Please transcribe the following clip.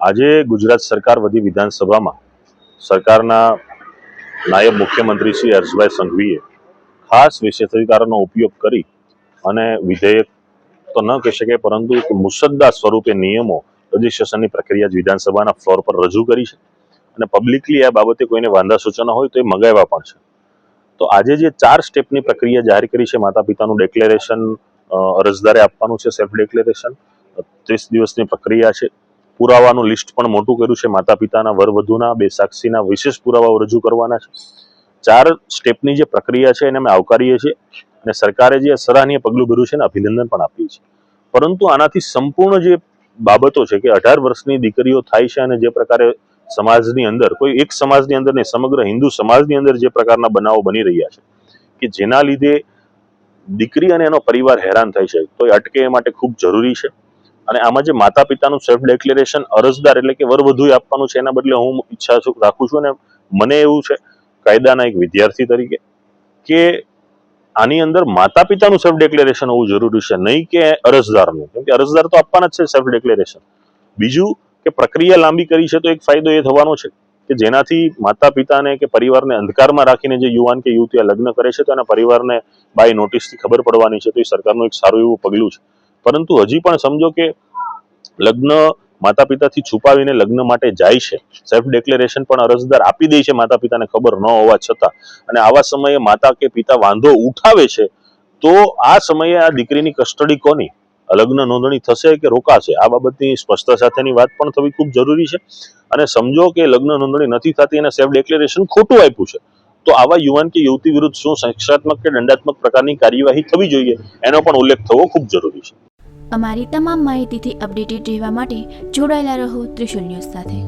આજે ગુજરાત સરકાર વતી વિધાનસભામાં સરકારના નાયબ મુખ્યમંત્રી શ્રી હર્ષભાઈ સંઘવીએ ખાસ વિશેષાધિકારોનો ઉપયોગ કરી અને વિધેયક તો ન કહી શકે પરંતુ એક મુસદ્દા સ્વરૂપે નિયમો રજીસ્ટ્રેશનની પ્રક્રિયા વિધાનસભાના ફ્લોર પર રજૂ કરી છે અને પબ્લિકલી આ બાબતે કોઈને વાંધા સૂચનો હોય તો એ મગાવ્યા પણ છે. તો આજે જે 4 સ્ટેપની પ્રક્રિયા જાહેર કરી છે, માતા પિતાનું ડિક્લેરેશન અરજદારે આપવાનું છે, સેલ્ફ ડિક્લેરેશન 30 દિવસની પ્રક્રિયા છે, પુરાવાનું લિસ્ટ પણ મોટું કર્યું છે, માતા પિતાના વરવધુના 2 સાક્ષીના વિશેષ પુરાવાઓ રજૂ કરવાના છે. 4 સ્ટેપની જે પ્રક્રિયા છે એને અમે આવકારીએ છીએ અને સરકારે જે સરાહનીય પગલું ભર્યું છે એને અભિનંદન પણ આપીએ છીએ. પરંતુ આનાથી સંપૂર્ણ જે બાબતો છે કે 18 વર્ષની દીકરીઓ થાય છે અને જે પ્રકારે સમાજની અંદર, કોઈ એક સમાજની અંદર નહીં, સમગ્ર હિન્દુ સમાજની અંદર જે પ્રકારના બનાવો બની રહ્યા છે કે જેના લીધે દીકરી અને એનો પરિવાર હેરાન થાય છે, તો એ અટકે એ માટે ખૂબ જરૂરી છે. અને આમાં જે માતા પિતાનું સેલ્ફ ડિક્લેરેશન અરજદાર એટલે કે વરવધુએ આપવાનું છે, એના બદલે હું ઈચ્છા રાખું છું અને મને એવું છે કાયદાના એક વિદ્યાર્થી તરીકે કે આની અંદર માતા પિતાનું સેલ્ફ ડિક્લેરેશન હોવું જરૂરી છે, નહીં કે અરજદારનું, કેમ કે અરજદાર તો આપવાના જ છે સેલ્ફ ડિક્લેરેશન. બીજું કે પ્રક્રિયા લાંબી કરી છે તો એક ફાયદો એ થવાનો છે કે જેનાથી માતા પિતાને કે પરિવારને અંધકારમાં રાખીને જે યુવાન કે યુવતી લગ્ન કરે છે તો એના પરિવારને બાય નોટિસથી ખબર પડવાની છે, તો એ સરકારનું એક સારું એવું પગલું છે. પરંતુ હજી પણ સમજો કે લગ્ન માતા પિતાથી છુપાવીને લગ્ન માટે જાય છે, સેલ્ફ ડિક્લેરેશન પણ અરજદાર આપી દે છે માતા પિતાને ખબર ન હોવા છતાં, અને આવા સમયે માતા કે પિતા વાંધો ઉઠાવે છે, તો આ સમયે આ દીકરીની કસ્ટડી કોની, લગ્ન નોંધણી થશે કે રોકાશે, આ બાબતની સ્પષ્ટતા સાથેની વાત પણ થવી ખૂબ જરૂરી છે. અને સમજો કે લગ્ન નોંધણી નથી થતી અને સેલ્ફ ડિક્લેરેશન ખોટું આપ્યું છે, તો આવા યુવાન કે યુવતી વિરુદ્ધ શું શિક્ષાત્મક કે દંડાત્મક પ્રકારની કાર્યવાહી થવી જોઈએ એનો પણ ઉલ્લેખ થવો ખૂબ જરૂરી છે. અમારી તમામ માહિતીથી અપડેટેડ રહેવા માટે જોડાયેલા રહો ત્રિશુલ ન્યૂઝ સાથે.